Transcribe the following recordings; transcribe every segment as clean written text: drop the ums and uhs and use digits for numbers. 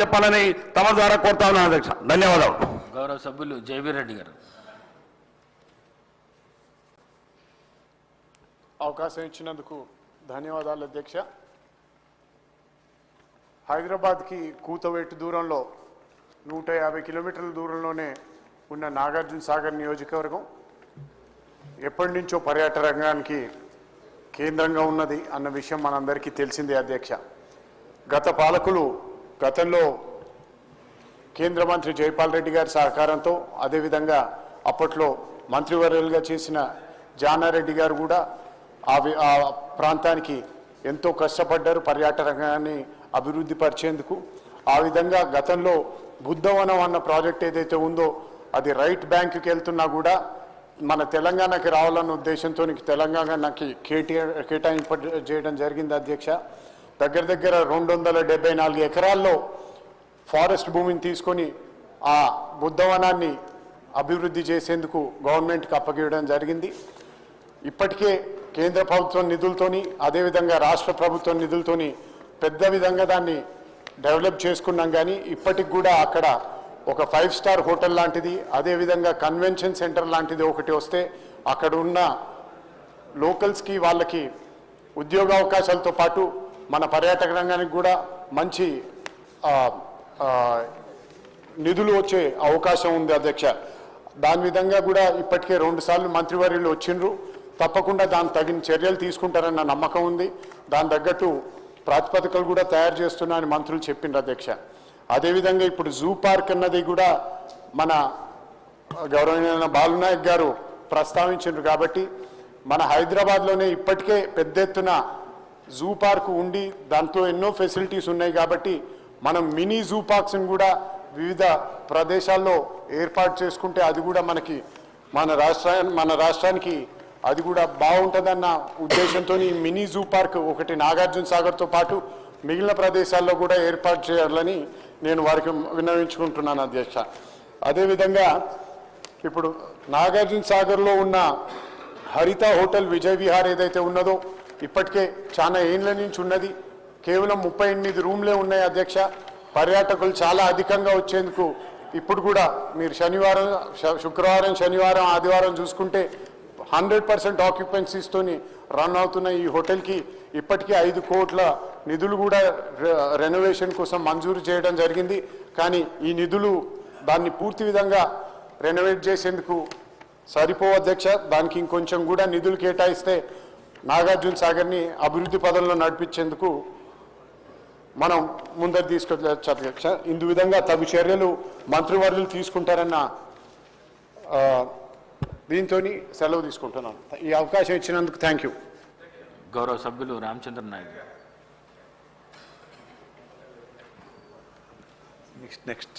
చెప్పాలని తమ ద్వారా కోరుతా ఉన్నాను అధ్యక్ష. ధన్యవాదాలు. గౌరవ సభ్యులు జయవీర్ రెడ్డి గారు. అవకాశం ఇచ్చినందుకు ధన్యవాదాలు అధ్యక్ష. హైదరాబాద్కి కూతవేటు దూరంలో 150 కిలోమీటర్ల దూరంలోనే ఉన్న నాగార్జున సాగర్ నియోజకవర్గం ఎప్పటి నుంచో పర్యాటక రంగానికి కేంద్రంగా ఉన్నది అన్న విషయం మనందరికీ తెలిసిందే అధ్యక్ష. గత పాలకులు గతంలో కేంద్ర మంత్రి జైపాల్ రెడ్డి గారి సహకారంతో, అదేవిధంగా అప్పట్లో మంత్రివర్యులుగా చేసిన జానారెడ్డి గారు కూడా ఆ ప్రాంతానికి ఎంతో కష్టపడ్డారు పర్యాటక రంగాన్ని అభివృద్ధి పరిచేందుకు. ఆ విధంగా గతంలో బుద్ధవనం అన్న ప్రాజెక్ట్ ఏదైతే ఉందో అది రైట్ బ్యాంకుకి వెళ్తున్నా కూడా మన తెలంగాణకి రావాలన్న ఉద్దేశంతో తెలంగాణకి కేటాయింపు చేయడం జరిగింది అధ్యక్ష. దగ్గర దగ్గర 274 ఎకరాల్లో ఫారెస్ట్ భూమిని తీసుకొని ఆ బుద్ధవనాన్ని అభివృద్ధి చేసేందుకు గవర్నమెంట్కి అప్పగివ్వడం జరిగింది. ఇప్పటికే కేంద్ర ప్రభుత్వం నిధులతోని, అదేవిధంగా రాష్ట్ర ప్రభుత్వం నిధులతోని పెద్ద విధంగా దాన్ని డెవలప్ చేసుకున్నాం. కానీ ఇప్పటికి కూడా అక్కడ ఒక 5 స్టార్ హోటల్ లాంటిది, అదేవిధంగా కన్వెన్షన్ సెంటర్ లాంటిది ఒకటి వస్తే అక్కడ ఉన్న లోకల్స్కి వాళ్ళకి ఉద్యోగ అవకాశాలతో పాటు మన పర్యాటక రంగానికి కూడా మంచి నిధులు వచ్చే అవకాశం ఉంది అధ్యక్ష. దాని విధంగా కూడా ఇప్పటికే 2 సార్లు మంత్రివర్యులు వచ్చిండ్రు. తప్పకుండా దానికి తగిన చర్యలు తీసుకుంటారన్న నమ్మకం ఉంది. దాని తగ్గట్టు ప్రాతిపదికలు కూడా తయారు చేస్తున్నారని మంత్రులు చెప్పిండ్రు అధ్యక్ష. అదేవిధంగా ఇప్పుడు జూ పార్క్ అన్నది కూడా మన గౌరవనీయ బాలునాయక్ గారు ప్రస్తావించారు. కాబట్టి మన హైదరాబాద్లోనే ఇప్పటికే పెద్ద ఎత్తున జూ పార్క్ ఉండి దాంట్లో ఎన్నో ఫెసిలిటీస్ ఉన్నాయి. కాబట్టి మనం మినీ జూ పార్క్స్ని కూడా వివిధ ప్రదేశాల్లో ఏర్పాటు చేసుకుంటే అది కూడా మనకి మన రాష్ట్రానికి అది కూడా బాగుంటుందన్న ఉద్దేశంతో మినీ జూ పార్క్ ఒకటి నాగార్జున సాగర్తో పాటు మిగిలిన ప్రదేశాల్లో కూడా ఏర్పాటు చేయాలని నేను వారికి విన్నవించుకుంటున్నాను అధ్యక్ష. అదేవిధంగా ఇప్పుడు నాగార్జున సాగర్లో ఉన్న హరిత హోటల్ విజయ్ విహార్ ఏదైతే ఉన్నదో ఇప్పటికే చాలా ఏళ్ళ నుంచి ఉన్నది. కేవలం 38 రూమ్లే ఉన్నాయి అధ్యక్ష. పర్యాటకులు చాలా అధికంగా వచ్చేందుకు ఇప్పుడు కూడా మీరు శుక్రవారం, శనివారం, ఆదివారం చూసుకుంటే 100% ఆక్యుపెన్సీస్తోని రన్ అవుతున్న ఈ హోటల్కి ఇప్పటికీ 5 కోట్ల నిధులు కూడా రెనోవేషన్ కోసం మంజూరు చేయడం జరిగింది. కానీ ఈ నిధులు దాన్ని పూర్తి విధంగా రెనోవేట్ చేసేందుకు సరిపోవు అధ్యక్ష. దానికి ఇంకొంచెం కూడా నిధులు కేటాయిస్తే నాగార్జున సాగర్ని అభివృద్ధి పదంలో నడిపించేందుకు మనం ముందరు తీసుకొచ్చు అధ్యక్ష. ఇందు విధంగా తగు చర్యలు మంత్రివర్యులు తీసుకుంటారన్న దీంతో సెలవు తీసుకుంటున్నాను. ఈ అవకాశం ఇచ్చినందుకు థ్యాంక్ యూ. గౌరవ సభ్యులు రామచంద్ర నాయక్. నెక్స్ట్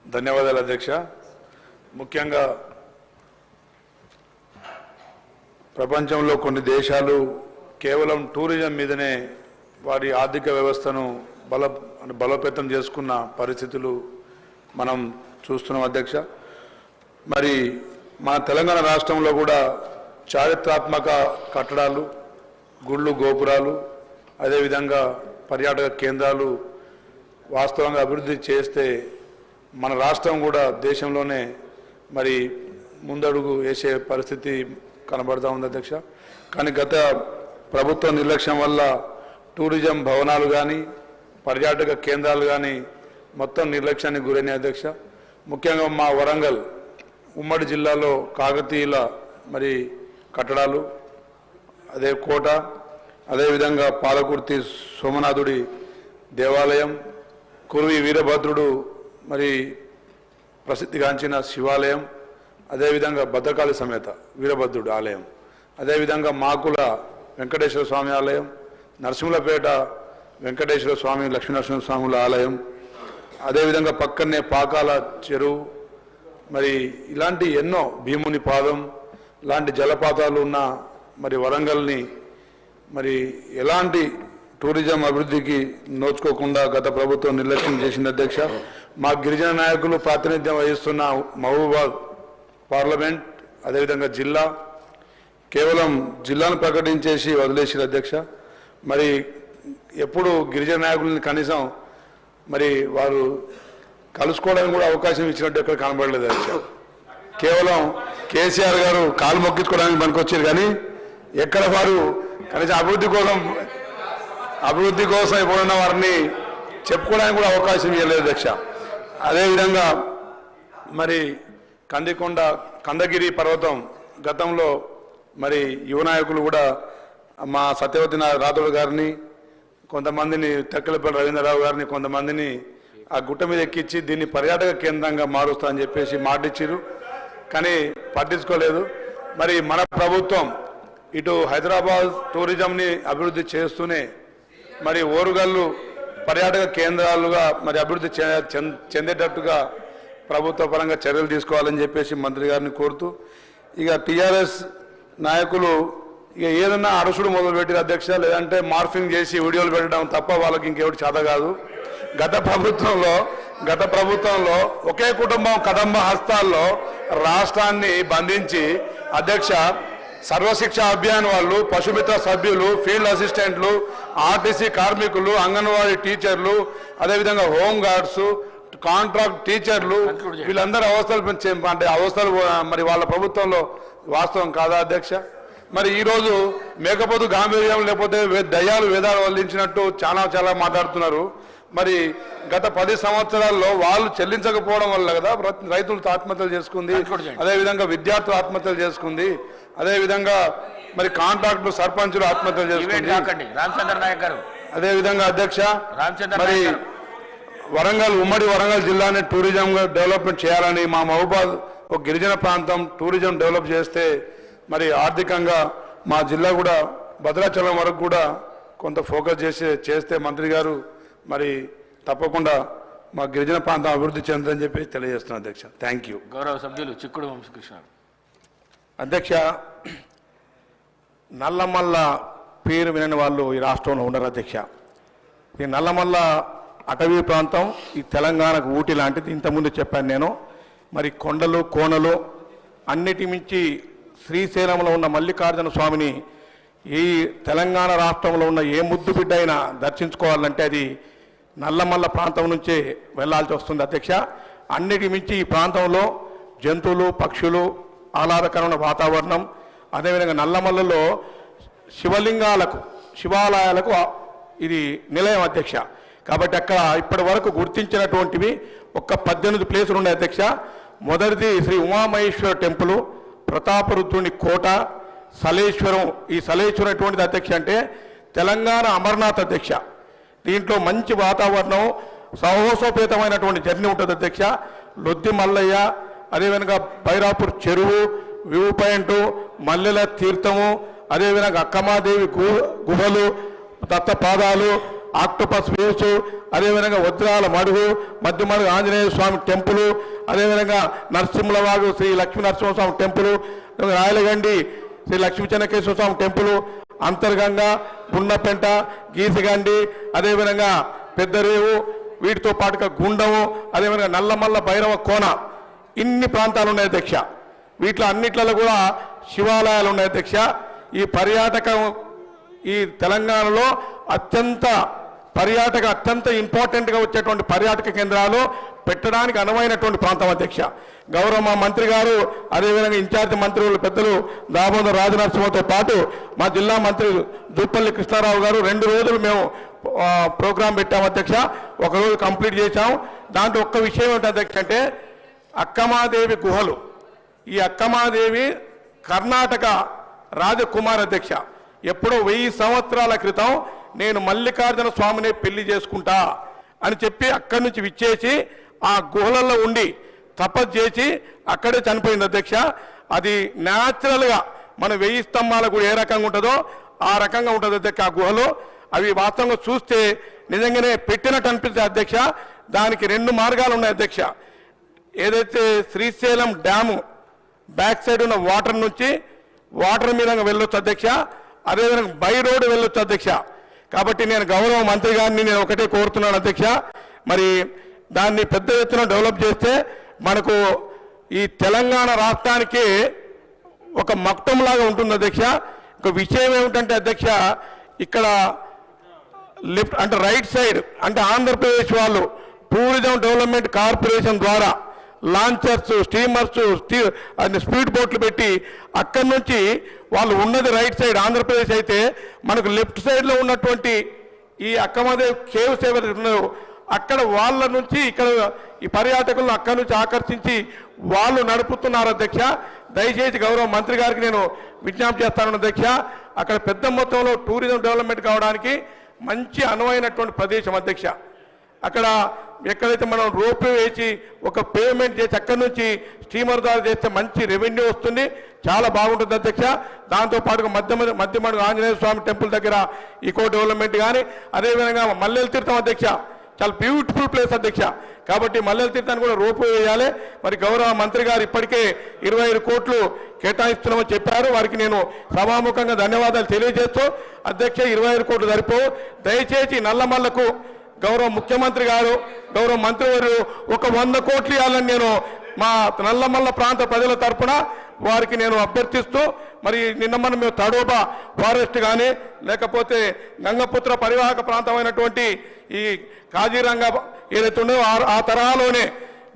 ధన్యవాదాలు అధ్యక్ష. ముఖ్యంగా ప్రపంచంలో కొన్ని దేశాలు కేవలం టూరిజం మీదనే వారి ఆర్థిక వ్యవస్థను బలోపేతం చేసుకున్న పరిస్థితులు మనం చూస్తున్నాం అధ్యక్ష. మరి మన తెలంగాణ రాష్ట్రంలో కూడా చారిత్రాత్మక కట్టడాలు, గుళ్ళు, గోపురాలు, అదేవిధంగా పర్యాటక కేంద్రాలు వాస్తవంగా అభివృద్ధి చేస్తే మన రాష్ట్రం కూడా దేశంలోనే మరి ముందడుగు వేసే పరిస్థితి కనబడుతూ ఉంది అధ్యక్ష. కానీ గత ప్రభుత్వ నిర్లక్ష్యం వల్ల టూరిజం భవనాలు కానీ పర్యాటక కేంద్రాలు కానీ మొత్తం నిర్లక్ష్యానికి గురైన అధ్యక్ష. ముఖ్యంగా మా వరంగల్ ఉమ్మడి జిల్లాలో కాకతీయుల మరి కట్టడాలు, అదే కోట, అదేవిధంగా పాలకుర్తి సోమనాథుడి దేవాలయం, కురువి వీరభద్రుడు మరి ప్రసిద్ధిగాంచిన శివాలయం, అదేవిధంగా భద్రకాళి సమేత వీరభద్రుడు ఆలయం, అదేవిధంగా మాకుల వెంకటేశ్వర స్వామి ఆలయం, నరసింహులపేట వెంకటేశ్వర స్వామి, లక్ష్మీనరసింహ స్వాముల ఆలయం, అదేవిధంగా పక్కనే పాకాల చెరువు, మరి ఇలాంటి ఎన్నో భీముని పాదం లాంటి జలపాతాలు ఉన్న మరి వరంగల్ని మరి ఎలాంటి టూరిజం అభివృద్ధికి నోచుకోకుండా గత ప్రభుత్వం నిర్లక్ష్యం చేసింది అధ్యక్ష. మా గిరిజన నాయకులు ప్రాతినిధ్యం వహిస్తున్న మహబూబాబాద్ పార్లమెంట్, అదేవిధంగా జిల్లా, కేవలం జిల్లాను ప్రకటించేసి వదిలేసారు అధ్యక్ష. మరి ఎప్పుడు గిరిజన నాయకులని కనీసం మరి వారు కలుసుకోవడానికి కూడా అవకాశం ఇచ్చినట్టు ఎక్కడ కనబడలేదు అధ్యక్ష. కేవలం కేసీఆర్ గారు కాలు మొక్కించుకోవడానికి పనికొచ్చారు కానీ ఎక్కడ వారు కనీసం అభివృద్ధి కోసం ఇప్పుడున్న వారిని చెప్పుకోవడానికి కూడా అవకాశం ఇవ్వలేదు అధ్యక్ష. అదేవిధంగా మరి కందగిరి పర్వతం గతంలో మరి యువ నాయకులు కూడా మా సత్యవతి రాథోడ్ గారిని, కొంతమందిని తెక్కలపల్లి రవీంద్రరావు గారిని, కొంతమందిని ఆ గుట్ట మీద ఎక్కించి దీన్ని పర్యాటక కేంద్రంగా మారుస్తా అని చెప్పేసి మాటిచ్చారు, కానీ పట్టించుకోలేదు. మరి మన ప్రభుత్వం ఇటు హైదరాబాద్ టూరిజంని అభివృద్ధి చేస్తూనే మరి ఓరుగల్లు పర్యాటక కేంద్రాలుగా మరి అభివృద్ధి చెందేటట్టుగా ప్రభుత్వ పరంగా చర్యలు తీసుకోవాలని చెప్పేసి మంత్రి గారిని కోరుతూ, ఇక టీఆర్ఎస్ నాయకులు ఇక ఏదన్నా అరుసుడు మొదలుపెట్టిన అధ్యక్ష, లేదంటే మార్ఫింగ్ చేసి వీడియోలు పెట్టడం తప్ప వాళ్ళకి ఇంకెవటి చేత కాదు. గత ప్రభుత్వంలో ఒకే కుటుంబం కదంబ హస్తాల్లో రాష్ట్రాన్ని బంధించి అధ్యక్ష సర్వశిక్ష అభియాన్ వాళ్ళు, పశుమిత్ర సభ్యులు, ఫీల్డ్ అసిస్టెంట్లు, ఆర్టీసీ కార్మికులు, అంగన్వాడీ టీచర్లు, అదేవిధంగా హోమ్ గార్డ్స్, కాంట్రాక్ట్ టీచర్లు, వీళ్ళందరూ అవస్థలు మరి వాళ్ళ ప్రభుత్వంలో వాస్తవం కాదా అధ్యక్ష? మరి ఈరోజు మేకపోతు గాంభీర్యం లేకపోతే దయ్యాలు వేదాలు వల్లించినట్టు చాలా మాట్లాడుతున్నారు. మరి గత 10 సంవత్సరాల్లో వాళ్ళు చెల్లించకపోవడం వల్ల కదా రైతులు ఆత్మహత్యలు చేసుకుంది, అదేవిధంగా విద్యార్థులు ఆత్మహత్యలు చేసుకుంది, అదేవిధంగా మరి కాంట్రాక్టులు సర్పంచులు ఆత్మహత్యలు చేసుకుంది. అదేవిధంగా అధ్యక్ష మరి ఉమ్మడి వరంగల్ జిల్లాని టూరిజం డెవలప్మెంట్ చేయాలని మా మహబూబాద్ ఒక గిరిజన ప్రాంతం టూరిజం డెవలప్ చేస్తే మరి ఆర్థికంగా మా జిల్లా కూడా భద్రాచలం వరకు కూడా కొంత ఫోకస్ చేస్తే మంత్రి గారు మరి తప్పకుండా మా గిరిజన ప్రాంతం అభివృద్ధి చెందని చెప్పి తెలియజేస్తున్నాను అధ్యక్ష. Thank you. గౌరవ సభ్యులు చిక్కుడు వంశకృష్ణ. అధ్యక్ష, నల్లమల్ల పేరు వినని వాళ్ళు ఈ రాష్ట్రంలో ఉన్నారు అధ్యక్ష. ఈ నల్లమల్ల అటవీ ప్రాంతం ఈ తెలంగాణకు ఊటి లాంటిది. ఇంతకుముందు చెప్పాను నేను. మరి కొండలు కోనలు అన్నిటి మించి శ్రీశైలంలో ఉన్న మల్లికార్జున స్వామిని ఈ తెలంగాణ రాష్ట్రంలో ఉన్న ఏ ముద్దు బిడ్డ అయినా దర్శించుకోవాలంటే అది నల్లమల్ల ప్రాంతం నుంచే వెళ్లాల్సి వస్తుంది అధ్యక్ష. అన్నిటి మించి ఈ ప్రాంతంలో జంతువులు, పక్షులు, ఆహ్లాదకరమైన వాతావరణం, అదేవిధంగా నల్లమల్లలో శివాలయాలకు ఇది నిలయం అధ్యక్ష. కాబట్టి అక్కడ ఇప్పటి వరకు గుర్తించినటువంటివి ఒక 18 ప్లేసులు ఉన్నాయి అధ్యక్ష. మొదటిది శ్రీ ఉమామహేశ్వర టెంపుల్, ప్రతాపరుద్రుని కోట, సలేశ్వరం. ఈ సలేశ్వరం ఎటువంటిది అధ్యక్ష అంటే తెలంగాణ అమర్నాథ్ అధ్యక్ష. దీంట్లో మంచి వాతావరణం, సాహసోపేతమైనటువంటి జర్నీ ఉంటుంది అధ్యక్ష. లొద్ది మల్లయ్య, అదేవిధంగా బైరాపూర్ చెరువు, వ్యూ పాయింట్, మల్లెల తీర్థము, అదేవిధంగా అక్కమాదేవి గుహలు, దత్తపాదాలు, ఆక్టోపస్ వేవ్స్, అదేవిధంగా వజ్రాల మడుగు, మధ్యమడుగు ఆంజనేయ స్వామి టెంపుల్, అదేవిధంగా నరసింహలవాగు శ్రీ లక్ష్మీ నరసింహస్వామి టెంపుల్, రాయలగండి శ్రీ లక్ష్మీ చెన్నకేశ్వర స్వామి టెంపుల్, అంతర్గంగా, గున్నపెంట, గీసిగండి, అదేవిధంగా పెద్దరేవు, వీటితో పాటుగా గుండము, అదేవిధంగా నల్లమల్ల భైరవ కోన, ఇన్ని ప్రాంతాలు ఉన్నాయి అధ్యక్ష. వీటిలో అన్నిట్లలో కూడా శివాలయాలు ఉన్నాయి అధ్యక్ష. ఈ పర్యాటకం ఈ తెలంగాణలో అత్యంత ఇంపార్టెంట్గా వచ్చేటువంటి పర్యాటక కేంద్రాలు పెట్టడానికి అనువైనటువంటి ప్రాంతం అధ్యక్ష. గౌరవ మా మంత్రి గారు, అదేవిధంగా ఇన్ఛార్జి మంత్రులు పెద్దలు దామోదర్ రాజనరసింహతో పాటు మా జిల్లా మంత్రి జూపల్లి కృష్ణారావు గారు 2 రోజులు మేము ప్రోగ్రాం పెట్టాము అధ్యక్ష. ఒక రోజు కంప్లీట్ చేశాం. దాంట్లో ఒక్క విషయం ఏంటి అధ్యక్ష అంటే అక్కమాదేవి గుహలు. ఈ అక్కమాదేవి కర్ణాటక రాజకుమార్ అధ్యక్ష. ఎప్పుడో 1000 సంవత్సరాల క్రితం నేను మల్లికార్జున స్వామిని పెళ్లి చేసుకుంటా అని చెప్పి అక్కడి నుంచి విచ్చేసి ఆ గుహలలో ఉండి తపస్సు చేసి అక్కడే చనిపోయింది అధ్యక్ష. అది న్యాచురల్గా మన 1000 స్తంభాల కూడా ఏ రకంగా ఉంటుందో ఆ రకంగా ఉంటుంది అధ్యక్ష. ఆ గుహలో అవి వాస్తవంగా చూస్తే నిజంగానే పెట్టినట్టు అనిపిస్తుంది అధ్యక్ష. దానికి 2 మార్గాలు ఉన్నాయి అధ్యక్ష. ఏదైతే శ్రీశైలం డ్యాము బ్యాక్ సైడ్ ఉన్న వాటర్ నుంచి వాటర్ మీద వెళ్ళొచ్చు అధ్యక్ష. అదేవిధంగా బై రోడ్ వెళ్ళొచ్చు అధ్యక్ష. కాబట్టి నేను గౌరవ మంత్రి గారిని నేను ఒకటే కోరుతున్నాను అధ్యక్ష, మరి దాన్ని పెద్ద ఎత్తున డెవలప్ చేస్తే మనకు ఈ తెలంగాణ రాష్ట్రానికి ఒక మక్తంలాగా ఉంటుంది అధ్యక్ష. ఒక విషయం ఏమిటంటే అధ్యక్ష, ఇక్కడ లెఫ్ట్ అంటే రైట్ సైడ్ అంటే ఆంధ్రప్రదేశ్ వాళ్ళు టూరిజం డెవలప్మెంట్ కార్పొరేషన్ ద్వారా లాంచర్స్, స్టీమర్స్, స్పీడ్ బోట్లు పెట్టి అక్కడి నుంచి వాళ్ళు ఉన్నది రైట్ సైడ్ ఆంధ్రప్రదేశ్ అయితే మనకు లెఫ్ట్ సైడ్లో ఉన్నటువంటి ఈ అక్కమదేవ్ కేవ్స్ ఏవైతే ఉన్నాయో అక్కడ వాళ్ళ నుంచి ఇక్కడ ఈ పర్యాటకులను అక్కడి నుంచి ఆకర్షించి వాళ్ళు నడుపుతున్నారు అధ్యక్ష. దయచేసి గౌరవ మంత్రి గారికి నేను విజ్ఞప్తి చేస్తాను అధ్యక్ష, అక్కడ పెద్ద మొత్తంలో టూరిజం డెవలప్మెంట్ కావడానికి మంచి అనువైనటువంటి ప్రదేశం అధ్యక్ష. అక్కడ ఎక్కడైతే మనం రోప్వే వేసి ఒక పేమెంట్ చేసి అక్కడి నుంచి స్టీమర్ ద్వారా చేస్తే మంచి రెవెన్యూ వస్తుంది, చాలా బాగుంటుంది అధ్యక్ష. దాంతోపాటుగా మధ్యమడుగు ఆంజనేయ స్వామి టెంపుల్ దగ్గర ఈకో డెవలప్మెంట్ కానీ అదేవిధంగా మల్లెల తీర్థం అధ్యక్ష, చాలా బ్యూటిఫుల్ ప్లేస్ అధ్యక్ష. కాబట్టి మల్లెల తీర్థాన్ని కూడా రోప్వే వేయాలి. మరి గౌరవ మంత్రి గారు ఇప్పటికే 25 కోట్లు కేటాయిస్తున్నామని చెప్పారు. వారికి నేను సభాముఖంగా ధన్యవాదాలు తెలియజేస్తూ అధ్యక్ష 25 కోట్లు సరిపోవు. దయచేసి నల్లమల్లకు గౌరవ ముఖ్యమంత్రి గారు, గౌరవ మంత్రివర్యులు ఒక 100 కోట్లు ఇవ్వాలని నేను మా నల్లమల్ల ప్రాంత ప్రజల తరపున వారికి నేను అభ్యర్థిస్తూ, మరి నిన్న మనం మేము తడోబా ఫారెస్ట్ కానీ లేకపోతే గంగపుత్ర పరివాహక ప్రాంతమైనటువంటి ఈ కాజీరంగా ఏదైతే ఉందో ఆ తరహాలోనే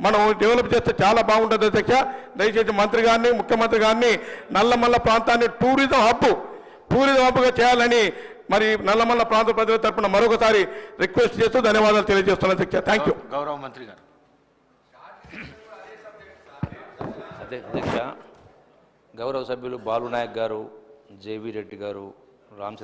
మనం డెవలప్ చేస్తే చాలా బాగుంటుంది అధ్యక్ష. దయచేసి మంత్రి గారిని, ముఖ్యమంత్రి గారిని నల్లమల్ల ప్రాంతాన్ని టూరిజం హబ్గా చేయాలని మరి నల్లమల్ల ప్రాంత ప్రజల తరపున మరొకసారి రిక్వెస్ట్ చేస్తూ ధన్యవాదాలు తెలియజేస్తున్నాను అధ్యక్ష. Thank you. గౌరవ మంత్రి గారు. అధ్యక్ష, గౌరవ సభ్యులు బాలు నాయక్ గారు, జేవీ రెడ్డి గారు, రామ్